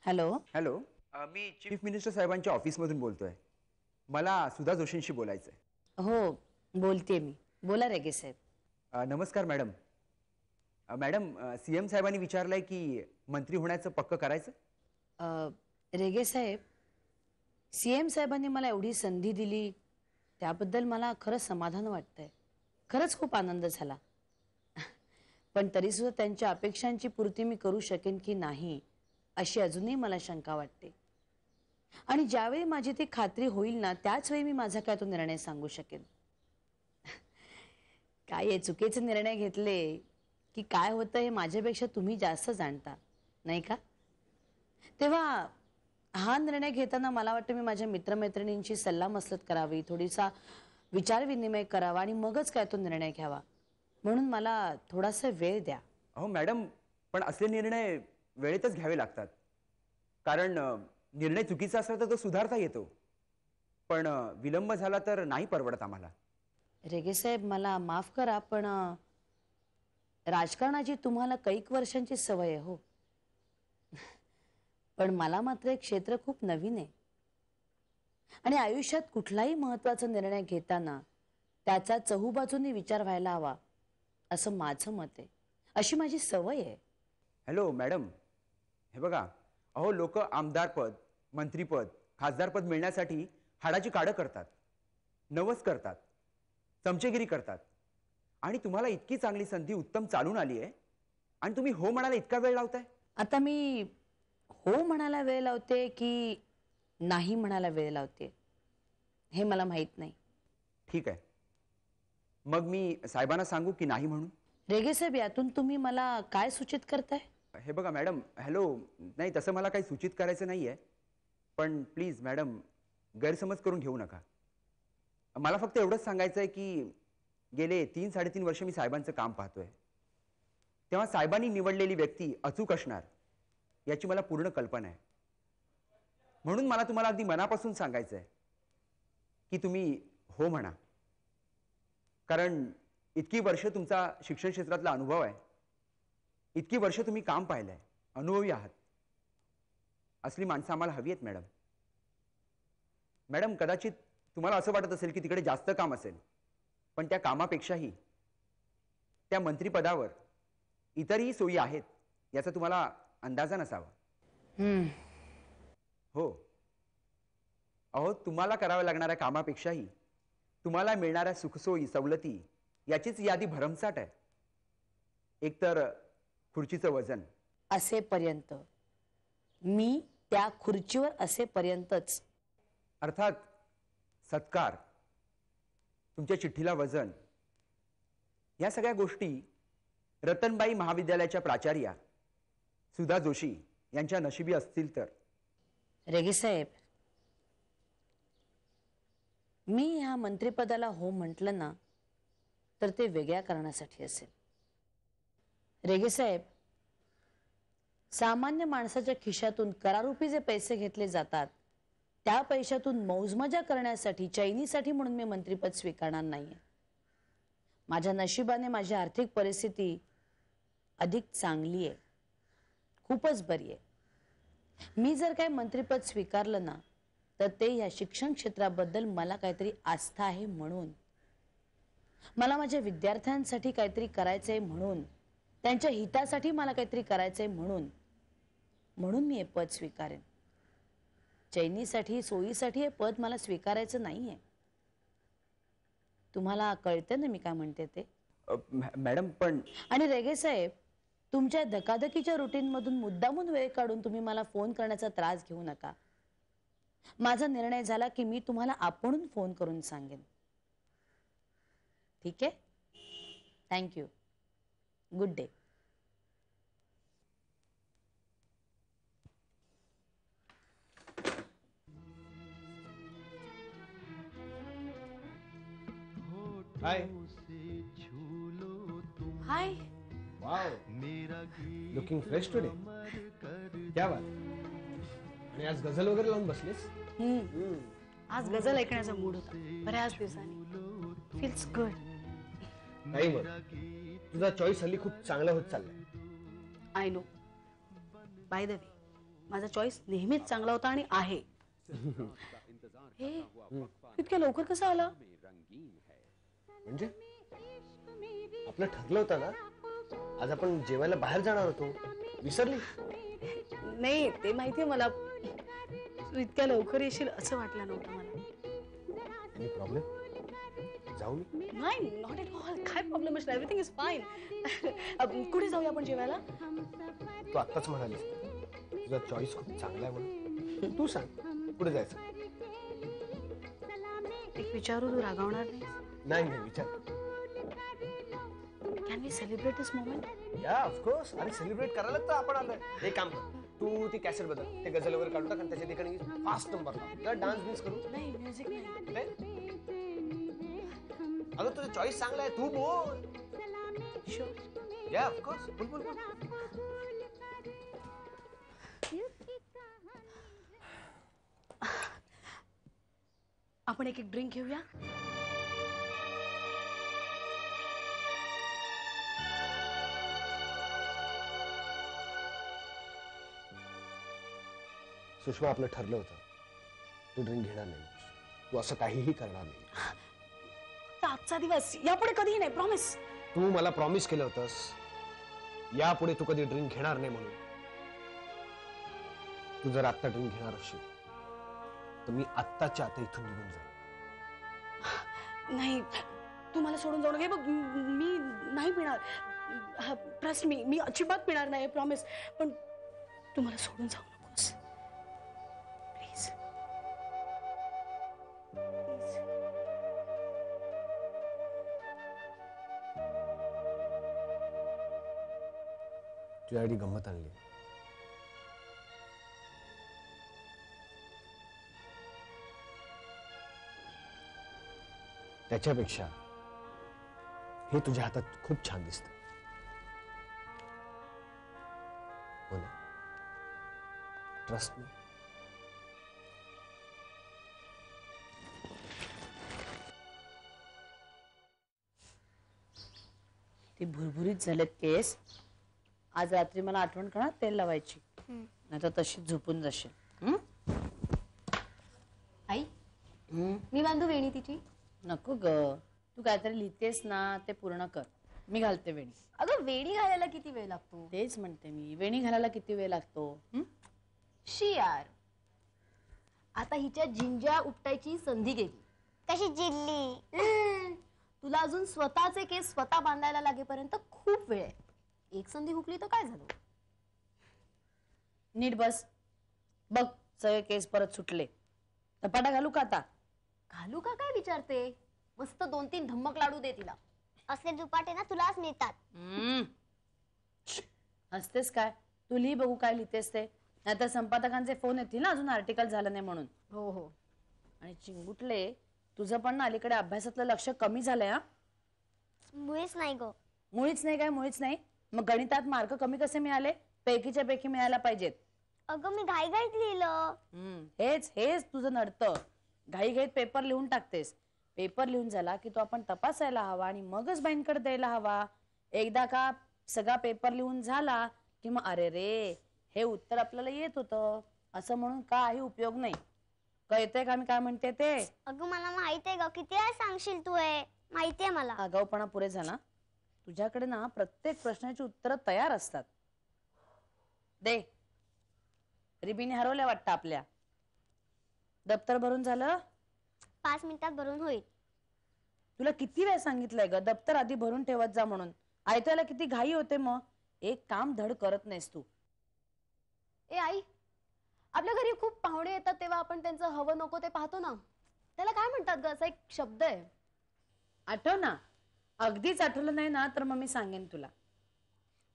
Hello. Hello. मी chief minister साहेबांच्या ऑफिसमधून बोलतोय. मला सुधा जोशींशी बोलायचं आहे. हो, बोलते मी. बोला रेगे साहेब. नमस्कार मॅडम. मॅडम, सीएम साहेबांनी विचारलंय की मंत्री होण्याचं पक्क करायचं. रेगे साहेब, सीएम साहेबांनी मला एवढी संधी दिली त्याबद्दल मला खरंच समाधान वाटतंय. खरंच खूप आनंद झाला. पण तरी सुद्धा त्यांच्या अपेक्षांची पूर्ती मी करू शकेन की नाही अशी अजूनही मला शंका वाटते. आणि ज्यावेळी माझी ती खात्री होईल ना त्याच वेळी मी माझा काय तो निर्णय सांगू शकेन. काय हे चुकीचे निर्णय घेतले की काय होतं हे माझ्यापेक्षा तुम्ही जास्त जाणता, नाही का? तेव्हा हा निर्णय घेताना मला वाटतं मी माझ्या मित्रमैत्रिणींची सल्लामसलत करावी, थोडीसा विचारविनिमय करावा आणि मगच काय तो निर्णय घ्यावा. म्हणून मला थोडासा वेळ द्या. अहो मॅडम, पण असले निर्णय वेळेतच घ्यावे लागतात. कारण निर्णय चुकीचा असला तर तो सुधारता येतो. पण विलंब झाला तर नाही परवडत आम्हाला. रेगे साहेब, मला माफ करा पण राजकारणाची तुम्हाला कैक वर्षांची सवय आहे हो. पण मला मात्र एक क्षेत्र खूप नवीन आहे. आणि आयुष्यात कुठलाही महत्त्वाचा निर्णय घेताना त्याचा चहूबाजूंनी विचार व्हायला हवा असं माझं मत आहे. अशी माझी सवय आहे. हॅलो मॅडम, हे बघा, अहो लोक आमदारपद, मंत्रीपद, खासदारपद मिळण्यासाठी हाडाची काढं करतात, नवस करतात, चमचेगिरी करतात. आणि तुम्हाला इतकी चांगली संधी उत्तम चालून आली आहे आणि तुम्ही हो म्हणायला इतका वेळ लावताय. आता मी हो म्हणायला वेळ लावते की नाही म्हणायला वेळ लावते हे मला माहित नाही. ठीक आहे, मग मी साहेबांना सांगू की नाही म्हणून? रेगे साहेब, यातून तुम्ही मला काय सूचित करताय? हे बघा मॅडम, हॅलो, नाही तसं मला काही सूचित करायचं नाही आहे. पण प्लीज मॅडम, गैरसमज करून घेऊ नका. मला फक्त एवढंच सांगायचं आहे की गेले 3-3.5 वर्ष मी साहेबांचं काम पाहतोय. तेव्हा साहेबांनी निवडलेली व्यक्ती अचूक असणार याची मला पूर्ण कल्पना आहे. म्हणून मला तुम्हाला अगदी मनापासून सांगायचं आहे की तुम्ही हो म्हणा. कारण इतकी वर्ष तुमचा शिक्षण क्षेत्रातला अनुभव आहे, इतकी वर्ष तुम्ही काम पाहिलंय, अनुभवी आहात. असली माणसं आम्हाला हवी आहेत मॅडम. मॅडम, कदाचित तुम्हाला असं वाटत असेल की तिकडे जास्त काम असेल, पण त्या कामापेक्षाही त्या मंत्रिपदावर इतरही सोयी आहेत याचा तुम्हाला अंदाजा नसावा. हो, अहो तुम्हाला कराव्या लागणाऱ्या कामापेक्षाही तुम्हाला मिळणाऱ्या सुखसोयी सवलती याचीच यादी भरमसाठ आहे. एकतर खुर्चीचं वजन असेपर्यंत, मी त्या खुर्चीवर असेपर्यंतच. अर्थात सत्कार, तुमच्या चिठ्ठीला वजन, या सगळ्या गोष्टी रतनबाई महाविद्यालयाच्या प्राचार्या सुधा जोशी यांच्या नशिबी असतील तर. रेगे साहेब, मी ह्या मंत्रिपदाला हो म्हटलं ना तर ते वेगळ्या कारणासाठी असेल. रेगे साहेब, सामान्य माणसाच्या खिशातून करारूपी जे पैसे घेतले जातात त्या पैशातून मौजमजा करण्यासाठी, चैनीसाठी म्हणून मी मंत्रिपद स्वीकारणार नाहीये. माझ्या नशिबाने माझी आर्थिक परिस्थिती अधिक चांगली आहे, खूपच बरी आहे. मी जर काय मंत्रिपद स्वीकारलं ना तर ते या शिक्षण क्षेत्राबद्दल मला काहीतरी आस्था आहे म्हणून, मला माझ्या विद्यार्थ्यांसाठी काहीतरी करायचंय म्हणून, त्यांच्या हितासाठी मला काहीतरी करायचंय म्हणून मी हे पद स्वीकारेन. चैनीसाठी, सोयीसाठी हे पद मला स्वीकारायचं नाहीये. तुम्हाला कळतं ना मी काय म्हणते ते? मॅडम पण. आणि रेगे साहेब, तुमच्या धकाधकीच्या रुटीन मधून मुद्दामून वेळ काढून तुम्ही मला फोन करण्याचा त्रास घेऊ नका. माझा निर्णय झाला की मी तुम्हाला आपणून फोन करून सांगेन. ठीक आहे? Thank you. Good day. Hi. Hi. Wow, looking fresh today. क्या बात. आणि आज गझल वगैरे लावून बसलीस? आज गझल ऐकण्याचा मूड होता बऱ्याच दिवसांनी. Feels good. नाही मग तुझा चॉईस हल्ली खूप चांगला होत चाललाय. I know. By the way, माझा चॉईस नेहमीच चांगला होता आणि आहे. हे इतक्या लवकर कसं आलं? म्हणजे आपलं ठरलं होतं ना, आज आपण जेवायला बाहेर जाणार होतो, विसरली? नाही ते माहितीये मला, तू इतक्या लवकर येशील असं वाटलं नव्हतं मला. Any problem? जाऊ मी? नाही, नॉट एट ऑल. काय प्रॉब्लेम असेल? Everything is fine. कुठे जाऊया आपण जेवायला? तू आत्ताच म्हणालीस तुझा चॉईस खूप चांगला आहे म्हणून. तू सांग कुठे जायचं? एक विचारू, तू रागावणार नाही? नाही नाही, विचार. Can we celebrate this moment? या ऑफकोर्स. अरे सेलिब्रेट करायला तर आपण आलोय. एक काम कर, तू ती कॅसेट बदल, ते गझल वगैरे काढून टाक आणि त्याच्या ठिकाणी फास्ट नंबर लाव. डान्स बिन्स करू. नाही, म्युझिक नाही. अगं तुझं चॉईस चांगला आहे, तू बोल. शुअर. या ऑफकोर्स, बोल बोल बोल. आपण एक ड्रिंक घेऊया. सुषमा, आपलं ठरलं होतं तू ड्रिंक घेणार नाही, तू असं काहीही करणार नाही. तर आजचा दिवस, यापुढे कधीही नाही, प्रॉमिस. तू मला प्रॉमिस केलं होतंस यापुढे तू कधी ड्रिंक घेणार नाही म्हणून. तू जर आत्ता ड्रिंक घेणार असशील तर मी आत्ताच्या आता इथून निघून जाईल. नाही, तू मला सोडून जाऊ नये बघ. मी नाही पिणार, ट्रस्ट मी अजिबात पिणार नाही, प्रॉमिस. पण तू मला सोडून जाऊ नकोस प्लीज. तुझ्यासाठी गंमत आणली. त्याच्यापेक्षा हे तुझ्या हातात खूप छान दिसतं. हो ना? Trust me. ती भुरभुरीत झालेत केस. आज रात्री मला आठवण करा तेल लावायची, नाही तर तशीच झोपून जाशील. आई, मी बांधू वेणी तिची? नको ग, तू काहीतरी लिहितेस ना ते पूर्ण कर, मी घालते वेणी. अगं वेणी घालायला किती वेळ लागतो? तेच म्हणते मी, वेणी घालायला किती वेळ लागतो? शी यार, आता हिच्या जिंज्या उपटायची संधी गेली. कशी जिल्ली? तुला अजून स्वतःचे केस स्वतः बांधायला लागेपर्यंत खूप वेळ आहे. एक संधी हुकली तर काय झालं? नीट बस, बघ सगळे केस परत सुटले. धपाटा घालू का आता? घालू का काय विचारते? मस्त 2-3 धम्मक लाडू दे तिला. असले दुपाटे ना तुलाच मिळतात. हसतेस काय? तू लिही बघू काय लिहितेस ते, नाहीतर संपादकांचे फोन येतील ना अजून आर्टिकल झालं नाही म्हणून. हो हो. आणि चिंगुटले, तुझं पण ना अलीकडे अभ्यासातलं लक्ष कमी झालंय. हा, मुळीच नाही ग. मुळीच नाही काय? मुळीच नाही? मग गणितात मार्क कमी कसे मिळाले? पैकीच्या पैकी मिळायला पाहिजेत. अगं मी घाईघाईत लिहिलं. हेच हेच तुझं नडतं. घाईघाईत पेपर लिहून टाकतेस. पेपर लिहून झाला की तो आपण तपासायला हवा आणि मगच बाईंकडे द्यायला हवा. एकदा का सगळा पेपर लिहून झाला की मग अरे रे हे उत्तर आपल्याला येत होतं असं म्हणून काही उपयोग नाही. कळतंय का मी काय म्हणते ते? अगं मला माहित आहे ग, किती वेळा सांगशील तू हे? माहितीये मला. आगाऊपणा पुरे झाला. तुझ्याकडे ना प्रत्येक प्रश्नाची उत्तरं तयार असतात. दे. रिबीने हरवल्या वाटतं आपल्या. दप्तर भरून झालं? 5 मिनिटात भरून होईल. तुला किती वेळ सांगितलंय ग दप्तर आधी भरून ठेवत जा म्हणून. ऐकायला किती घाई होते मग. एक काम धड करत नाहीस तू. ए आई, आपल्या घरी खूप पाहुणे येतात तेव्हा आपण त्यांचं हवं नको ते पाहतो ना, त्याला काय म्हणतात ग? असा एक शब्द आहे. आठव ना. अगदीच आठवलं नाही ना तर मग मी सांगेन तुला.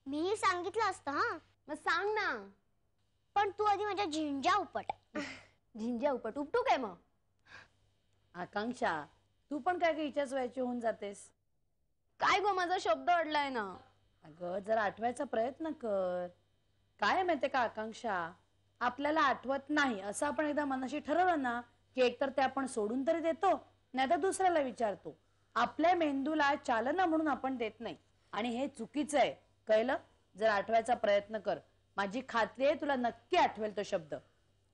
मीही सांगितलं असतं. हा मग सांग ना. पण तू आधी माझ्या झिंज्या उपट. झिंज्या उपट उपटू काय मग? आकांक्षा, तू पण काय काय हिच्याच वयाची होऊन जातेस. काय गो, माझा शब्द अडलाय ना. अगं जरा आठवायचा प्रयत्न कर. काय माहितीये का आकांक्षा, आपल्याला आठवत नाही असं आपण एकदा मनाशी ठरवलं ना की एकतर ते आपण सोडून तरी देतो, नाही तर दुसऱ्याला विचारतो. आपल्या मेंदूला चालना म्हणून आपण देत नाही आणि हे चुकीचं आहे. कळलं? जर आठवायचा प्रयत्न कर. माझी खात्री आहे तुला नक्की आठवेल तो शब्द.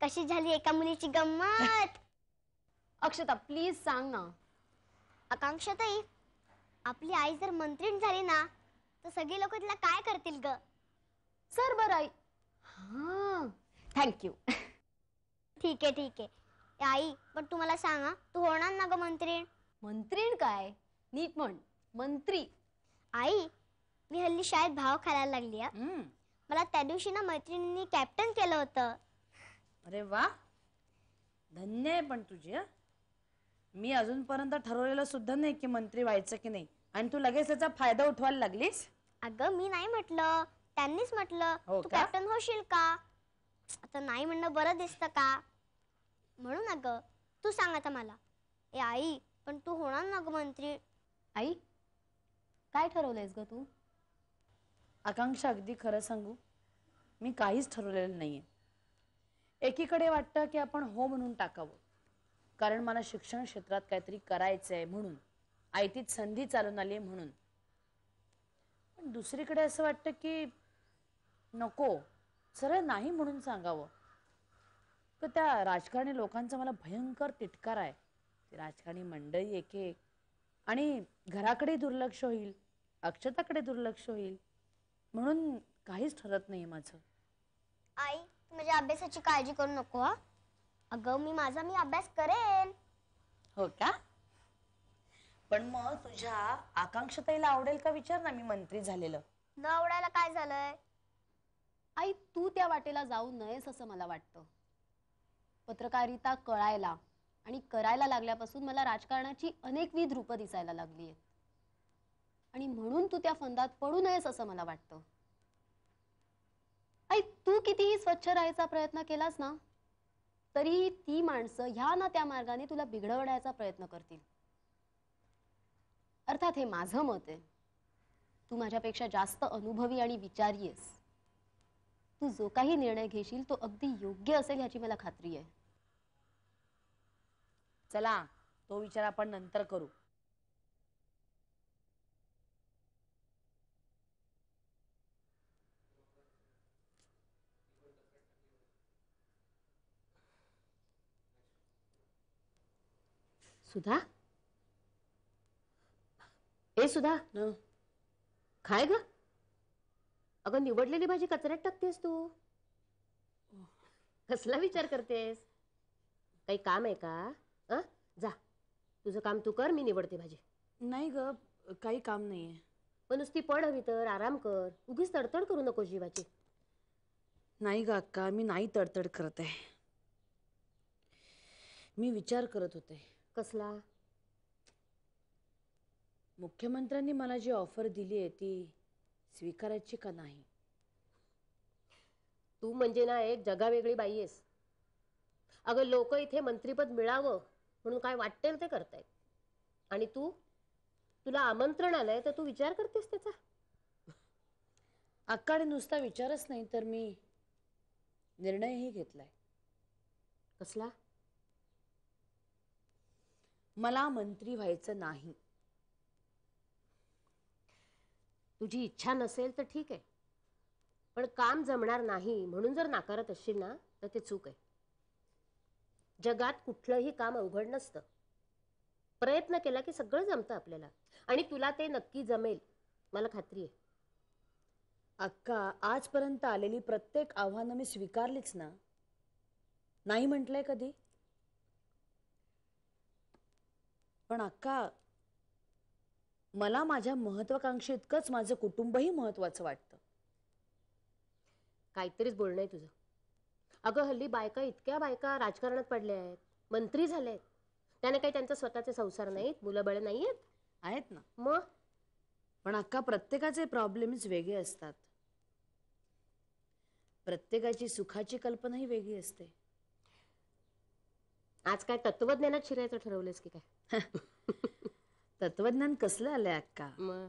कशी झाली एका मुलीची गंमत. अक्षता प्लीज सांग ना. आकांक्षाताई, आपली आई जर मंत्रीण झाली ना तर सगळे लोक तिला काय करतील ग? सर बर आई. हा थँक्यू. ठीक आहे ठीक आहे. ए आई, पण तू मला सांगा, तू होणार ना ग मंत्रीण? मंत्रीण काय, नीट म्हण. मंत्री. आई, मी हल्ली शाळेत भाव खायला लागली आहे. हम्म. मला त्या दिवशी ना मैत्रिणींनी कॅप्टन केलं होतं. अरे वा, धन्य आहे पण तुझी. हं? मी अजूनपर्यंत ठरवलेलं सुद्धा नाही की मंत्री व्हायचं की नाही, आणि तू लगेच त्याचा फायदा उठवायला लागलीस. अगं मी नाही म्हटलं, त्यांनीच म्हटलं हो तू का? कॅप्टन होशील का? आता नाही म्हणणं बरं दिसतं का? म्हणून अगं तू सांग आता मला. ए आई, पण तू होणार ना ग मंत्री? आई काय ठरवलंयस ग तू? आकांक्षा, अगदी खरं सांगू, मी काहीच ठरवलेलं नाहीये. एकीकडे वाटतं की आपण हो म्हणून टाकावं, कारण मला शिक्षण क्षेत्रात काहीतरी करायचंय म्हणून, आयटीत संधी चालून आली म्हणून. पण दुसरीकडे असं वाटतं की नको, सरळ नाही म्हणून सांगावं. तर त्या राजकारणी लोकांचा मला भयंकर तिटकार आहे. ती राजकारणी मंडळी एक एक, आणि घराकडे दुर्लक्ष होईल, अक्षताकडे दुर्लक्ष होईल, म्हणून काहीच ठरत नाही माझं. आई, तू माझ्या अभ्यासाची काळजी करू नको हा. अगं मी अभ्यास करेन. हो का? पण मग तुझ्या आकांक्षताईला आवडेल का विचार ना मी मंत्री झालेलं. न आवडायला काय झालंय? आई तू त्या वाटेला जाऊ नयेस असं मला वाटतं. पत्रकारिता कळायला आणि करायला लागल्यापासून मला राजकारणाची अनेकविध रूपं दिसायला लागली आहेत, आणि म्हणून तू त्या फंदात पडू नयेस असं मला वाटतं. आई तू कितीही स्वच्छ राहायचा प्रयत्न केलास ना, तरी ती माणसं ह्या ना त्या मार्गाने तुला बिघडवण्याचा प्रयत्न करतील. अर्थात हे माझं मत आहे. तू माझ्यापेक्षा जास्त अनुभवी आणि विचारी आहेस. तू जो काही निर्णय घेशील तो अगदी योग्य असेल ह्याची मला खात्री आहे. चला, तो विचार आपण नंतर करू. सुधा, ए सुधा, खाय ग. अगं निवडलेली भाजी कचऱ्यात टाकतेस तू. कसला विचार करतेस? काही काम आहे का? जा, तुझं काम तू कर, मी निवडते भाजी. नाही ग, काही काम नाहीये. पण नुसती पड हवी तर आराम कर, उगीच तडतड करू नको जीवाची. नाही ग अक्का, मी नाही तडतड करत आहे. मी विचार करत होते. कसला? मुख्यमंत्र्यांनी मला जी ऑफर दिली आहे ती स्वीकारायची का नाही. तू म्हणजे ना एक जगावेगळी बाई आहेस. अगं लोक इथे मंत्रीपद मिळावं म्हणून काय वाटेल ते करतायत, आणि तुला आमंत्रण आलंय तर तू विचार करतेस त्याचा. अक्काने नुसता विचारच नाही तर मी निर्णयही घेतलाय. कसला? मला मंत्री व्हायचं नाही. तुझी इच्छा नसेल तर ठीक आहे, पण काम जमणार नाही म्हणून जर नाकारत असशील ना तर ते चूक आहे. जगात कुठलंही काम अवघड नसतं. प्रयत्न केला की सगळं जमतं आपल्याला, आणि तुला ते नक्की जमेल, मला खात्री आहे. अक्का, आजपर्यंत आलेली प्रत्येक आव्हानं मी स्वीकारलीच ना. नाही म्हटलंय कधी. पण अक्का, मला माझ्या महत्वाकांक्षी इतकंच माझं कुटुंबही महत्वाचं वाटतं. काहीतरीच बोलणं आहे तुझं. अगं हल्ली इतक्या बायका राजकारणात पडल्या आहेत, मंत्री झाले आहेत. त्याने काही त्यांचा स्वतःचे संसार नाहीत, मुलं बळ नाही आहेत ना. मग पण अक्का, प्रत्येकाचे प्रॉब्लेम्स वेगळे असतात. प्रत्येकाची सुखाची कल्पनाही वेगळी असते. आज काय तत्वज्ञानात शिरायचं ठरवलंस की काय? तत्वज्ञान कसलं आलंय अक्का? मग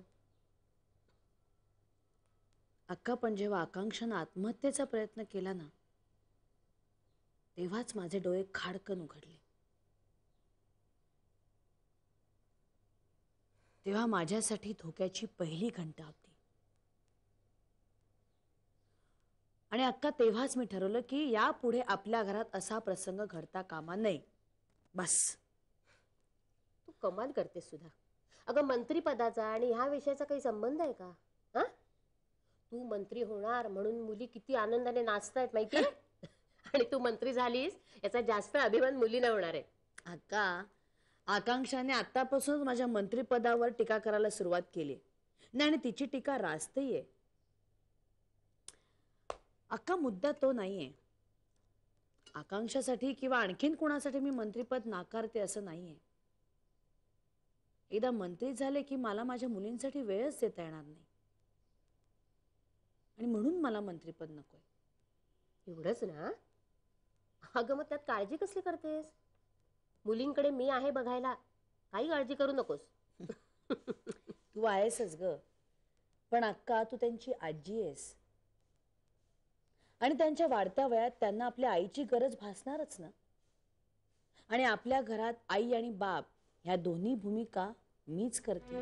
अक्का, पण जेव्हा आकांक्षानं आत्महत्येचा प्रयत्न केला ना, तेव्हाच माझे डोळे खाडकन उघडले. तेव्हा माझ्यासाठी धोक्याची पहिली घंटा होती. आणि अक्का तेव्हाच मी ठरवलं की यापुढे आपल्या घरात असा प्रसंग घडता कामा नये. बस. तू कमाल करतेस सुद्धा. अगं मंत्रीपदाचा आणि ह्या विषयाचा काही संबंध आहे का? हा, तू मंत्री होणार म्हणून मुली किती आनंदाने नाचतायत माहितीये. आणि तू मंत्री झालीस याचा जास्त अभिमान मुलीला होणार आहे. अक्का, आकांक्षाने आतापासूनच माझ्या मंत्रिपदावर टीका करायला सुरुवात केली नाही आणि तिची टीका रास्तही आहे. अक्का, मुद्दा तो नाहीये. आकांक्षासाठी किंवा आणखीन कोणासाठी मी मंत्रिपद नाकारते असं नाहीये. एकदा मंत्री झाले की मला माझ्या मुलींसाठी वेळच देता येणार नाही आणि म्हणून मला मंत्रिपद नकोय. एवढंच ना? अगं मग त्यात काळजी कसली करतेस? मुलींकडे मी आहे बघायला, काही काळजी करू नकोस. तू आहेसच ग, पण अक्का तू त्यांची आजी आहेस आणि त्यांच्या वाढत्या वयात त्यांना आपल्या आईची गरज भासणारच ना. आणि आपल्या घरात आई आणि बाप ह्या दोन्ही भूमिका मीच करते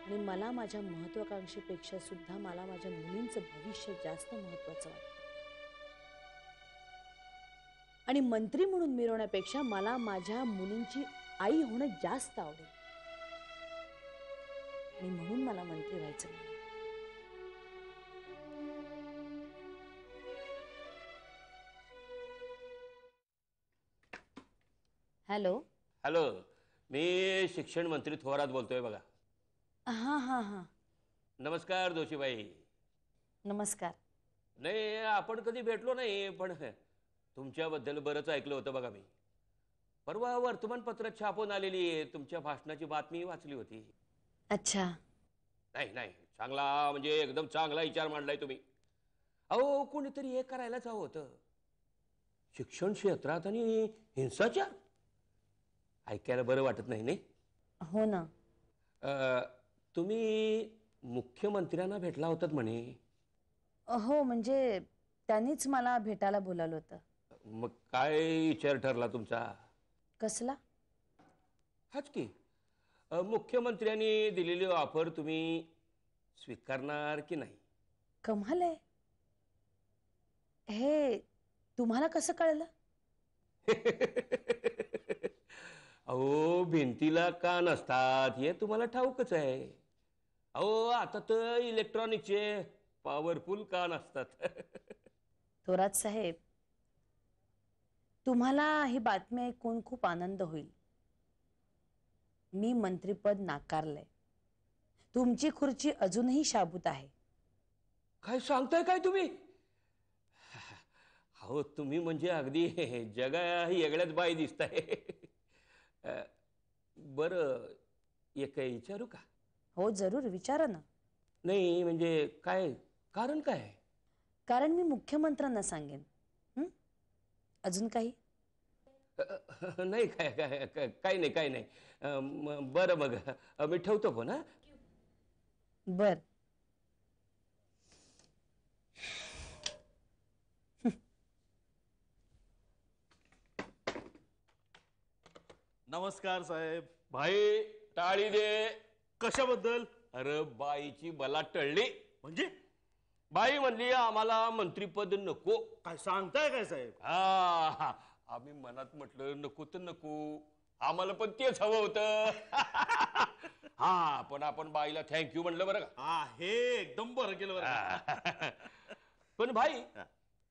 आणि मला माझ्या महत्वाकांक्षेपेक्षा सुद्धा मला माझ्या मुलींचं भविष्य जास्त महत्वाचं वाटतं. आणि मंत्री म्हणून मिरवण्यापेक्षा मला माझ्या मुलींची आई होणं जास्त आवडेल आणि म्हणून मला मंत्री व्हायचं नाही. हॅलो. हॅलो, मी शिक्षण मंत्री थोरात बोलतोय बघा. हा हा हा. नमस्कार जोशीबाई. नमस्कार. नाही, आपण कधी भेटलो नाही, पण तुमच्याबद्दल बरंच ऐकलं होतं बघा मी. परवा वर्तमानपत्रात छापून आलेली तुमच्या भाषणाची बातमी वाचली होती. अच्छा. नाही नाही, चांगला म्हणजे एकदम चांगला विचार मांडलाय तुम्ही. अहो, कोणीतरी हे करायलाच हवं होतं. शिक्षण क्षेत्रात आणि हिंसाचार ऐकायला बरं वाटत नाही नाही. हो ना. तुम्ही मुख्यमंत्र्यांना भेटला होतात म्हणे. हो, म्हणजे त्यांनीच मला भेटायला बोलावलं होतं. मग काय विचार ठरला तुमचा? कसला? हाच की, मुख्यमंत्र्यांनी दिलेली ऑफर तुम्ही स्वीकारणार की नाही? कमाल आहे. हे तुम्हाला कसं कळलं? अहो, भिंतीला कान असतात हे तुम्हाला ठाऊकच आहे. अहो, आता तर इलेक्ट्रॉनिकचे पॉवरफुल कान असतात. थोरात साहेब, तुम्हाला ही बातमी ऐकून खूप आनंद होईल. मी मंत्रिपद नाकारलंय. तुमची खुर्ची अजूनही शाबूत आहे. काय सांगताय काय तुम्ही? अहो, तुम्ही म्हणजे अगदी जगा ही वेगळ्याच बाई दिसताय. बरं, एक काही विचारू का? हो, जरूर विचारा ना. नाही म्हणजे काय कारण काय आहे? कारण मी मुख्यमंत्र्यांना सांगेन. अजून काही? नाही, काय काय काही नाही, काही नाही. बरं, मग मी ठेवतो फोन. हा, बर. नमस्कार साहेब. भाई टाळी दे. कशाबद्दल? अरे, बाईची बला टळली. म्हणजे बाई म्हणली आम्हाला मंत्रीपद नको. काय सांगताय काय साहेब? हा, आम्ही मनात म्हटलं नको तर नको, आम्हाला पण तेच हवं होतं. हा, पण आपण बाईला थँक्यू म्हणलं बरं का. हा, हे एकदम बरं केलं बरं का. पण भाई,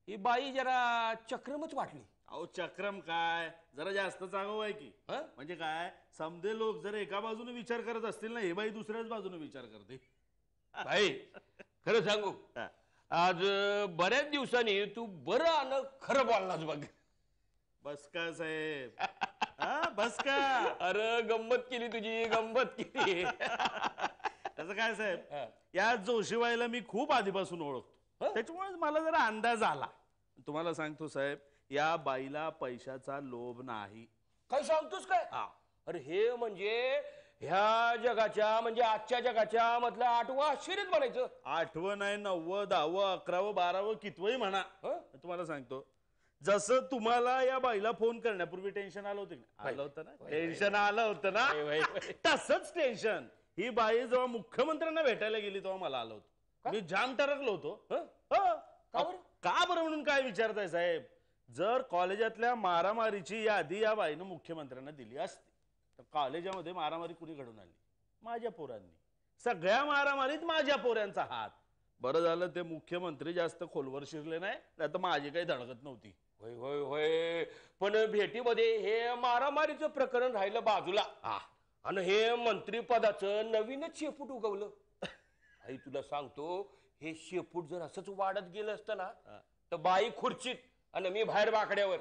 ही बाई जरा चक्रमच वाटली. अहो, चक्रम काय, जरा जास्त चांगलं आहे की. हं? म्हणजे काय, समजे लोक जर एका बाजूने विचार करत असतील ना, हे बाई दुसऱ्याच बाजूने विचार करते. भाई, खरं सांगू, हा. आज बऱ्याच दिवसांनी तू बरं आलं खरं बोललास बघ. बस का साहेब? हा, बस का? अरे, गंमत केली तुझी, गंमत केली. त्याचं काय हा. साहेब, या जोशीबाईला मी खूप आधीपासून ओळखतो, त्याच्यामुळे मला जरा अंदाज आला. तुम्हाला सांगतो साहेब, या बाईला पैशाचा लोभ नाही. काय सांगतोस काय? अरे, हे म्हणजे ह्या जगाच्या म्हणजे आजच्या जगाच्या मधलं 8वं आश्चर्यच म्हणायचं. 8वं नाही, 9वं, 10वं, 11वं, 12वं, कितवंही म्हणा. तुम्हाला सांगतो, जसं तुम्हाला या बाईला फोन करण्यापूर्वी टेन्शन आलं होतं ना, आलं होतं ना, टेन्शन आलं होतं ना, तसंच टेन्शन ही बाई जेव्हा मुख्यमंत्र्यांना भेटायला गेली तेव्हा मला आलं होतं. मी जाम टरकलो होतो. हं? हो. का बरं? का बरं म्हणून काय विचारताय साहेब? जर कॉलेजातल्या मारामारीची यादी या बाईनं मुख्यमंत्र्यांना दिली असती तर कॉलेजामध्ये मारामारी कुणी घडून आणली? माझ्या पोरांनी. सगळ्या मारामारीत माझ्या पोरांचा हात. बरं झालं ते मुख्यमंत्री जास्त खोलवर शिरले नाही, नाही तर माझी काही धडकत नव्हती. होय होय होय. पण भेटीमध्ये हे मारामारीचं प्रकरण राहिलं बाजूला. आणि हे मंत्रीपदाचं नवीनच शेपूट उगवलं. आई तुला सांगतो, हे शेपूट जर असंच वाढत गेलं असतं ना तर बाई खुर्चीत आणि मी बाहेर बाकड्यावर.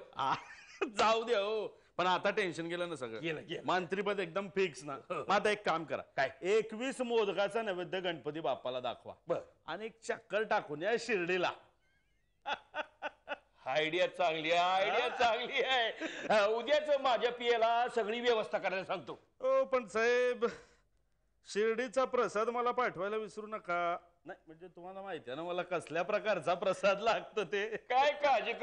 जाऊ द्या हो. पण आता टेन्शन गेलं ना सगळं. गेलं. मंत्रीपद एकदम फिक्स ना. मग आता एक काम करा. काय? 21 मोदकाचा नैवेद्य गणपती बाप्पाला दाखवा. बर. आणि एक चक्कर टाकून या शिर्डीला. आयडिया चांगली आहे. उद्याच माझ्या पियाला सगळी व्यवस्था करायला सांगतो. हो पण साहेब, शिर्डीचा प्रसाद मला पाठवायला विसरू नका. नाही म्हणजे तुम्हाला माहिती आहे ना मला कसल्या प्रकारचा प्रसाद लागतो ते. काय काळजी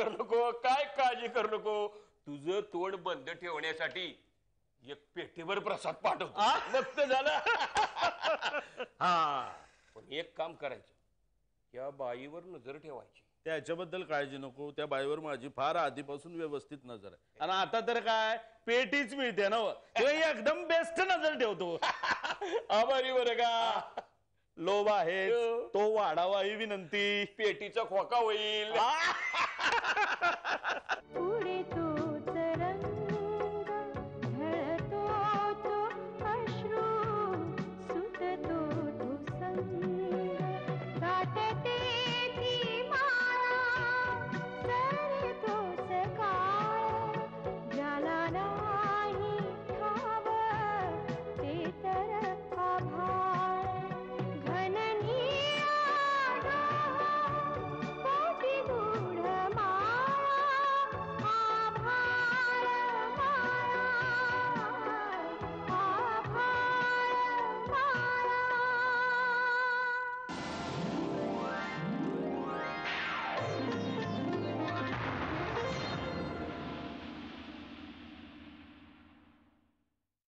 करू नको. तुझं तोंड बंद ठेवण्यासाठी एक पेटीभर प्रसाद पाठवतो. मस्त झालं. पण एक काम करायचं, त्या बाईवर नजर ठेवायची. त्याच्याबद्दल काळजी नको. त्या बाईवर माझी फार आधीपासून व्यवस्थित नजर आहे. आणि आता तर काय पेटीच मिळते ना, ते एकदम बेस्ट नजर ठेवतो. आभारी बरं का. लोभ आहे तो वाढावा ही विनंती. पेटीचा खोका होईल. पुढे तो